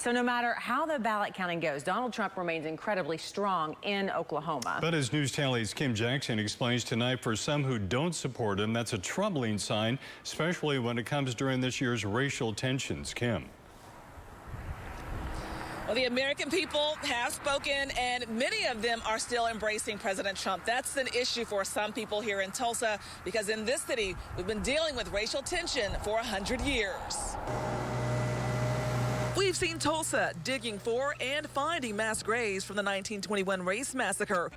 So no matter how the ballot counting goes, Donald Trump remains incredibly strong in Oklahoma. But as News Channel 8's Kim Jackson explains tonight, for some who don't support him, that's a troubling sign, especially when it comes during this year's racial tensions. Kim. Well, the American people have spoken, and many of them are still embracing President Trump. That's an issue for some people here in Tulsa, because in this city, we've been dealing with racial tension for 100 years. We've seen Tulsa digging for and finding mass graves from the 1921 Race Massacre.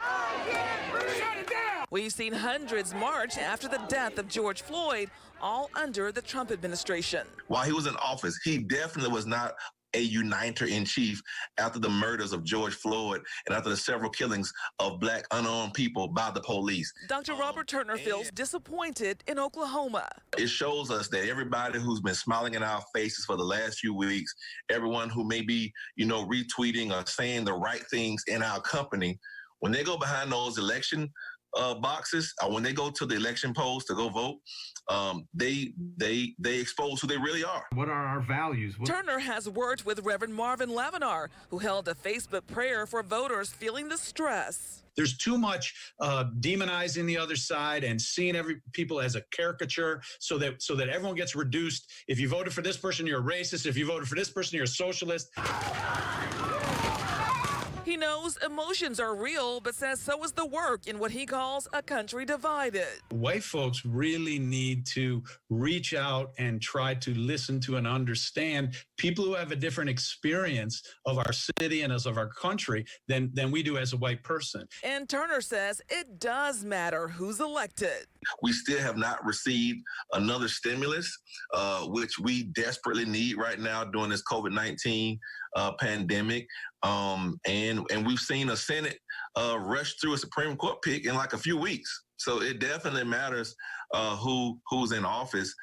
We've seen hundreds march after the death of George Floyd, all under the Trump administration. While he was in office, he definitely was not a uniter-in-chief after the murders of George Floyd and after the several killings of black unarmed people by the police. Dr. Robert Turner feels disappointed in Oklahoma. It shows us that everybody who's been smiling in our faces for the last few weeks, everyone who may be, retweeting or saying the right things in our company, when they go behind those election boxes, or when they go to the election polls to go vote, they expose who they really are. What are our values? Turner has worked with Reverend Marvin Lavenar, who held a Facebook prayer for voters feeling the stress. There's too much demonizing the other side and seeing people as a caricature, so that everyone gets reduced. If you voted for this person, you're a racist. If you voted for this person, you're a socialist. He knows emotions are real, but says so is the work in what he calls a country divided. White folks really need to reach out and try to listen to and understand people who have a different experience of our city and of our country than we do as a white person. And Turner says it does matter who's elected. We still have not received another stimulus, which we desperately need right now during this COVID-19 pandemic. And we've seen a Senate rush through a Supreme Court pick in like a few weeks. So it definitely matters who's in office.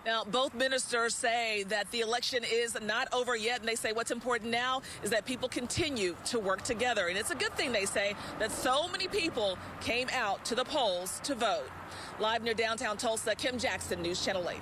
Now, both ministers say that the election is not over yet, and they say what's important now is that people continue to work together. And it's a good thing, they say, that so many people came out to the polls to vote. Live near downtown Tulsa, Kim Jackson, News Channel 8.